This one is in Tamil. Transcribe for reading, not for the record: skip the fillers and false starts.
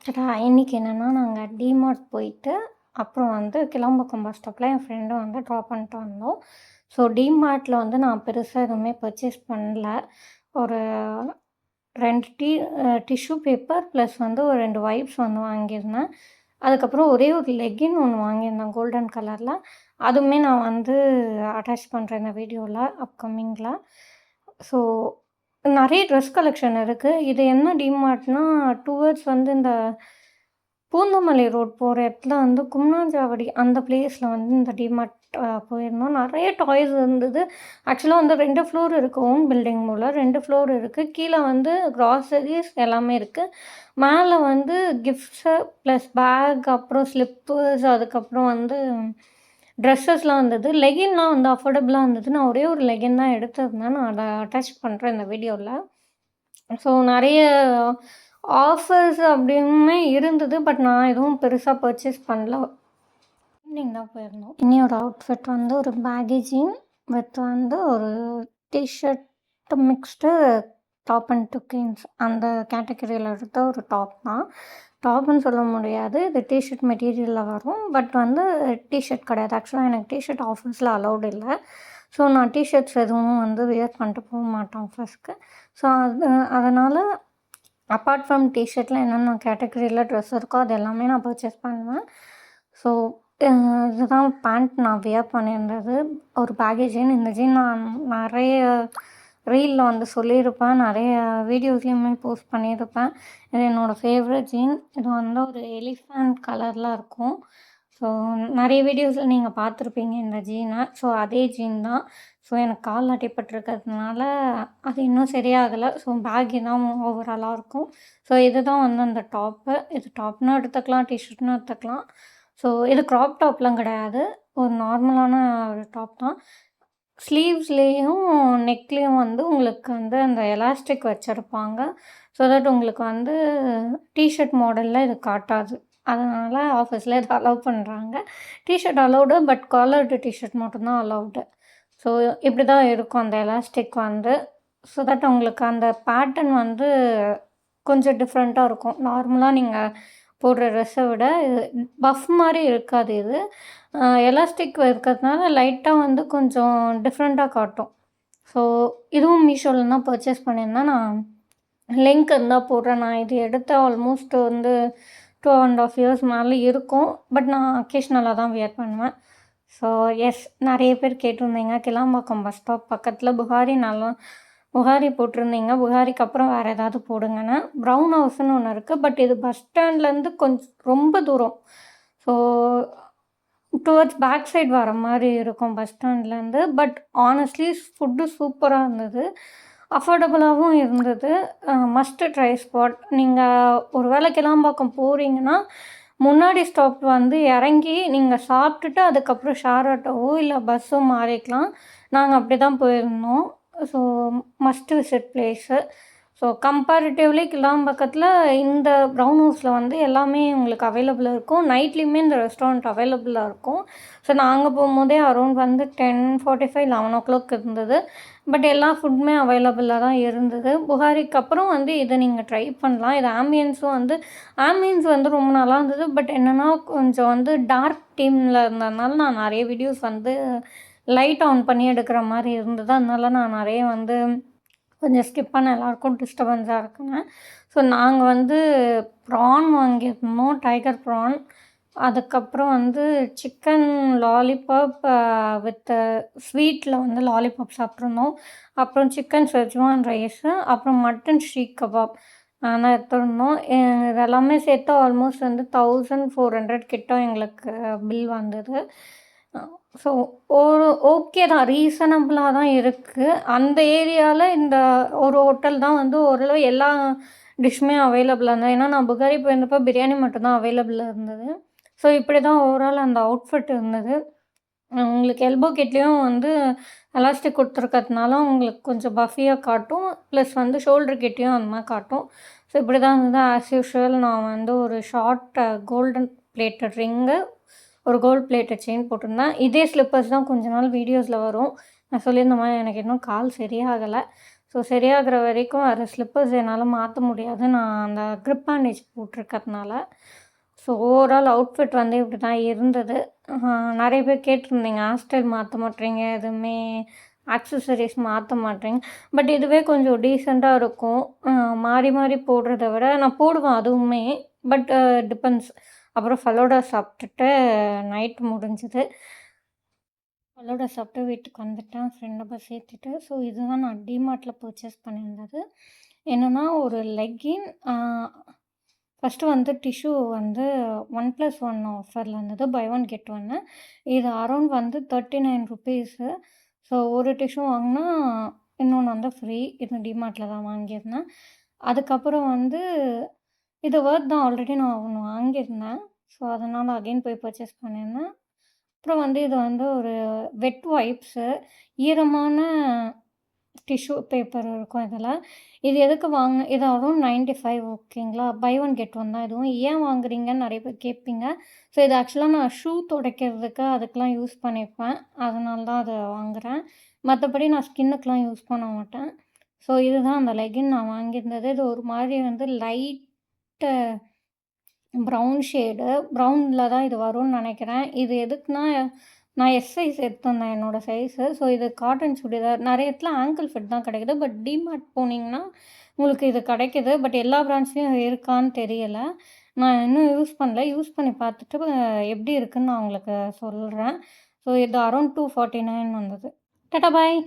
இன்னைக்கு என்னென்னா, நாங்கள் டிமார்ட் போயிட்டு அப்புறம் வந்து கிளம்பக்கம் பஸ் ஸ்டாப்பில் என் ஃப்ரெண்டை வந்து ட்ராப் பண்ணிட்டு வந்தோம். ஸோ டிமார்ட்டில் வந்து நான் பெருசாக எதுவுமே பர்ச்சேஸ் பண்ணல. ஒரு 2 டிஷ்யூ பேப்பர் ப்ளஸ் வந்து ஒரு 2 வைப்ஸ் வந்து வாங்கியிருந்தேன். அதுக்கப்புறம் ஒரே ஒரு லெகின் ஒன்று வாங்கியிருந்தேன் கோல்டன் கலரில். அதுவுமே நான் வந்து அட்டாச் பண்ணுறேன் இந்த வீடியோவில் அப்கமிங்கில். ஸோ நிறைய ட்ரெஸ் கலெக்ஷன் இருக்குது. இது என்ன டிமார்ட்னா டுவர்ட்ஸ் வந்து இந்த பூந்தமல்லி ரோட் போகிற இடத்துல வந்து கும்னாஞ்சாவடி அந்த பிளேஸில் வந்து இந்த டிமார்ட் போயிருந்தோம். நிறைய டாய்ஸ் இருந்தது. ஆக்சுவலாக வந்து 2 ஃப்ளோர் இருக்குது. ஓன் பில்டிங் போல் 2 ஃப்ளோர் இருக்குது. கீழே வந்து க்ராசரிஸ் எல்லாமே இருக்குது. மேலே வந்து கிஃப்ட்ஸு ப்ளஸ் பேக், அப்புறம் ஸ்லிப்பர்ஸ், அதுக்கப்புறம் வந்து ட்ரெஸ்ஸஸ்லாம் இருந்தது. லெகின்லாம் வந்து அஃபோர்டபுளாக இருந்தது. நான் ஒரே ஒரு லெகின் தான் எடுத்திருந்தேன். நான் அதை அட்டாச் பண்ணுறேன் இந்த வீடியோவில். ஸோ நிறைய ஆஃபர்ஸ் அப்படியுமே இருந்தது. பட் நான் எதுவும் பெருசாக பர்ச்சேஸ் பண்ணல. ஈவினிங் தான் போயிருந்தோம். இன்னியோட அவுட்ஃபிட் வந்து ஒரு பேகி ஜீன் வித் வந்து ஒரு டிஷர்ட் மிக்ஸ்டு டாப் அண்ட் டுக்கின்ஸ் அந்த கேட்டகரியில் எடுத்த ஒரு டாப் தான். டாப்னு சொல்ல முடியாது, இது டிஷர்ட் மெட்டீரியலில் வரும். பட் வந்து டிஷர்ட் கிடையாது. ஆக்சுவலாக எனக்கு டிஷர்ட் ஆஃபர்ஸில் அலௌட் இல்லை. ஸோ நான் டிஷர்ட்ஸ் எதுவும் வந்து வியர் பண்ணிட்டு போக மாட்டேன் ஆஃபர்ஸ்க்கு. ஸோ அதனால் அப்பார்ட் ஃப்ரம் டிஷர்ட்டில் என்னென்ன கேட்டகரியில் ட்ரெஸ் இருக்கோ அது எல்லாமே நான் பர்ச்சேஸ் பண்ணுவேன். ஸோ இதுதான் பேண்ட் நான் வியர் பண்ணியிருந்தது. ஒரு பேகி ஜீன். இந்த ஜீன் நான் நிறைய ரீலில் வந்து சொல்லியிருப்பேன், நிறைய வீடியோஸ்லேயுமே போஸ்ட் பண்ணியிருப்பேன். இது என்னோடய ஃபேவரட் ஜீன். இது வந்து ஒரு எலிஃபண்ட் கலரில் இருக்கும். ஸோ நிறைய வீடியோஸில் நீங்கள் பார்த்துருப்பீங்க இந்த ஜீனை. ஸோ அதே ஜீன் தான். ஸோ எனக்கு கால் அடிபட்டிருக்கிறதுனால அது இன்னும் சரியாகலை. ஸோ பேகி தான் ஓவராலாக இருக்கும். ஸோ இதுதான் வந்து அந்த டாப்பு. இது டாப்னு எடுத்துக்கலாம், டிஷர்ட்னு எடுத்துக்கலாம். ஸோ இது க்ராப் டாப்லாம் கிடையாது, ஒரு நார்மலான ஒரு டாப் தான். ஸ்லீவ்ஸ்லேயும் நெக்லேயும் வந்து உங்களுக்கு வந்து அந்த எலாஸ்டிக் வச்சுருப்பாங்க. ஸோ தட் உங்களுக்கு வந்து டிஷர்ட் மாடலில் இது காட்டாது. அதனால் ஆஃபீஸில் இதை அலோவ் பண்ணுறாங்க. T-shirt allowed, but collared t-shirt மட்டும்தான் அலௌடு. ஸோ இப்படி தான் இருக்கும் அந்த எலாஸ்டிக் வந்து. ஸோ தட் உங்களுக்கு அந்த பேட்டர்ன் வந்து கொஞ்சம் டிஃப்ரெண்ட்டாக இருக்கும். நார்மலாக நீங்கள் போடுற ட்ரெஸ்ஸை விட இது பஃப் மாதிரி இருக்காது. இது எலாஸ்டிக் இருக்கிறதுனால லைட்டாக வந்து கொஞ்சம் டிஃப்ரெண்ட்டாக காட்டும். ஸோ இதுவும் மீஷோவில் தான் பர்ச்சேஸ் பண்ணியிருந்தேன். நான் லிங்க் இருந்தால் போடுறேன். நான் இது எடுத்த ஆல்மோஸ்ட் வந்து 2.5 இயர்ஸ் மேலே இருக்கும். பட் நான் அக்கேஷ்னலாக தான் வியர் பண்ணுவேன். ஸோ எஸ், நிறைய பேர் கேட்டிருந்தீங்க கிளாம்பாக்கம் பஸ் ஸ்டாப் பக்கத்தில் புகாரி போட்டிருந்தீங்க. புகாரிக்கு அப்புறம் வேறு ஏதாவது போடுங்கன்னு. ப்ரௌன் ஹவுஸ்ன்னு ஒன்று இருக்குது. பட் இது பஸ் ஸ்டாண்ட்லேருந்து கொஞ்சம் ரொம்ப தூரம். ஸோ டுவர்ட்ஸ் பேக் சைட் வர மாதிரி இருக்கும் பஸ் ஸ்டாண்ட்லேருந்து. பட் ஆனஸ்ட்லி ஃபுட்டு சூப்பராக இருந்தது, அஃபோர்டபுளாகவும் இருந்தது. Must try spot. நீங்கள் ஒரு வேளை கிளாம்பாக்கம் போகிறீங்கன்னா முன்னாடி ஸ்டாப் வந்து இறங்கி நீங்கள் சாப்பிட்டுட்டு அதுக்கப்புறம் ஷேர் ஆட்டோவோ இல்லை பஸ்ஸோ மாறிக்கலாம். நாங்கள் அப்படி தான் போயிருந்தோம். So must visit place. So comparatively கிளாம்பாக்கத்தில் இந்த ப்ரௌன் ஹவுஸில் வந்து எல்லாமே உங்களுக்கு அவைலபிளாக இருக்கும். நைட்லேயுமே இந்த ரெஸ்டாரண்ட் அவைலபிளாக இருக்கும். ஸோ நாங்கள் போகும்போதே அரௌண்ட் வந்து 10:45 11 o'clock இருந்தது. பட் எல்லா ஃபுட்டுமே அவைலபிளாக தான் இருந்தது. புகாரிக்கு அப்புறம் வந்து இதை நீங்கள் ட்ரை பண்ணலாம். இது ஆம்பியன்ஸ் வந்து ரொம்ப நல்லா இருந்தது. பட் என்னென்னா கொஞ்சம் வந்து டார்க் தீமில் இருந்ததுனால நான் நிறைய வீடியோஸ் வந்து லைட் ஆன் பண்ணி எடுக்கிற மாதிரி இருந்தது. அதனால நான் நிறைய வந்து கொஞ்சம் ஸ்கிப் பண்ண, எல்லாருக்கும் டிஸ்டர்பன்ஸாக இருக்குங்க. ஸோ நாங்கள் வந்து ப்ரான் வாங்கியிருந்தோம், டைகர் ப்ரான். அதுக்கப்புறம் வந்து சிக்கன் லாலிபாப் வித் ஸ்வீட்டில் வந்து லாலிபாப் சாப்பிட்ருந்தோம். அப்புறம் சிக்கன் செஜ்வான் ரைஸு, அப்புறம் மட்டன் ஷீக் கபாப் நான் எடுத்துருந்தோம். இதெல்லாமே சேர்த்து ஆல்மோஸ்ட் வந்து 1400 கிட்ட எங்களுக்கு பில் வந்தது. ஸோ ஓகே தான், ரீசனபிளாக தான் இருக்குது. அந்த ஏரியாவில் இந்த ஒரு ஹோட்டல் தான் வந்து ஓரளவு எல்லா டிஷ்ஷுமே அவைலபிளாக இருந்தது. ஏன்னா நான் புகாரி போயிருந்தப்போ பிரியாணி மட்டும்தான் அவைலபிளாக இருந்தது. ஸோ இப்படி தான் ஓவரால் அந்த அவுட்ஃபிட் இருந்தது. உங்களுக்கு எல்போ கிட்லேயும் வந்து எலாஸ்டிக் கொடுத்துருக்கிறதுனால உங்களுக்கு கொஞ்சம் பஃபியாக காட்டும். ப்ளஸ் வந்து ஷோல்டர் கிட்லேயும் அந்த மாதிரி காட்டும். ஸோ இப்படி தான் இருந்தது. ஆஸ் யூஷுவல் நான் வந்து ஒரு ஷார்ட் கோல்டன் பிளேட்டட் ரிங்கு, ஒரு கோல்ட் பிளேட்டட் செயின் போட்டிருந்தேன். இதே ஸ்லிப்பர்ஸ் தான் கொஞ்ச நாள் வீடியோஸில் வரும். நான் சொல்லியிருந்த மாதிரி எனக்கு இன்னும் கால் சரியாகலை. ஸோ ஸோ சரியாகிற வரைக்கும் வேறு ஸ்லிப்பர்ஸ் என்னால் மாற்ற முடியாது. நான் அந்த க்ரிப் பேண்டேஜ் போட்டிருக்கறதுனால. ஸோ ஓவரால் அவுட்ஃபிட் வந்து இப்படி தான் இருந்தது. நெறைய பேர் கேட்டிருந்தீங்க, ஹேர் ஸ்டைல் மாற்ற மாட்றீங்க, எதுவுமே ஆக்சஸரீஸ் மாற்ற மாட்றீங்க. பட் இதுவே கொஞ்சம் டீசென்ட்டா இருக்கும். மாறி மாறி போடுறத விட நான் போடுவேன் அதுவுமே. But depends. அப்புறம் ஃபலூடா சாப்பிட்டுட்டு நைட் முடிஞ்சுது. ஃபலூடா சாப்பிட்டு வீட்டுக்கு வந்துட்டேன் ஃப்ரெண்ட போய் சேர்த்துட்டு. ஸோ இதுதான் நான் டிமார்ட்ல பர்ச்சேஸ் பண்ணியிருந்தது. என்னன்னா ஒரு லெக்கின் ஃபஸ்ட்டு வந்து டிஷ்யூ வந்து 1+1 ஆஃபர்ல இருந்தது. பை ஒன் கெட் ஒன்னு. இது அரவுண்ட் வந்து ₹39. ஸோ ஒரு டிஷ்யூ வாங்குனா இன்னொன்னு வந்து ஃப்ரீ. இது டிமார்ட்ல தான் வாங்கியிருந்தேன். அதுக்கப்புறம் வந்து இது வொர்த் தான். ஆல்ரெடி நான் ஒண்ணு வாங்கியிருந்தேன். ஸோ அதனால அகைன் போய் பர்ச்சேஸ் பண்ணியிருந்தேன். அப்புறம் வந்து இது வந்து ஒரு வெட் வைப்ஸு. ஈரமான டிஷ்யூ பேப்பர் இருக்கும் இதில. இது எதுக்கு இது அரௌண்ட் 95 ஓகேங்களா. பை ஒன் கெட் ஒன் தான் இதுவும். ஏன் வாங்குறீங்கன்னு நெறைய பேர் கேட்பீங்க. ஸோ இது ஆக்சுவலா நான் ஷூ துடைக்கிறதுக்கு அதுக்கெலாம் யூஸ் பண்ணிப்பேன். அதனால தான் அத வாங்குறேன். மத்தபடி நான் ஸ்கின்னுக்குலாம் யூஸ் பண்ண மாட்டேன். ஸோ இதுதான் அந்த லெகின் நான் வாங்கியிருந்தது. இது ஒரு மாரி வந்து லைட்டு ப்ரவுன் ஷேடு. ப்ரவுன்ல தான் இது வரும்னு நெனைக்கிறேன். இது எதுக்குன்னா, நான் எஸ் சைஸ் எடுத்திருந்தேன் என்னோட சைஸு. ஸோ இது காட்டன் சுடிதார். நெறைய இடத்துல ஆங்கிள் ஃபிட் தான் கிடைக்குது. பட் டிமார்ட் போனீங்கன்னா, உங்களுக்கு இது கிடைக்குது. பட் எல்லா பிராண்ட்ஸ்லயும் இருக்கான்னு தெரியல. நான் இன்னும் யூஸ் பண்ணல. யூஸ் பண்ணி பார்த்துட்டு எப்படி இருக்குன்னு நான் உங்களுக்கு சொல்றேன். ஸோ இது அரௌண்ட் 249 வந்தது. டாட்டா பாய்.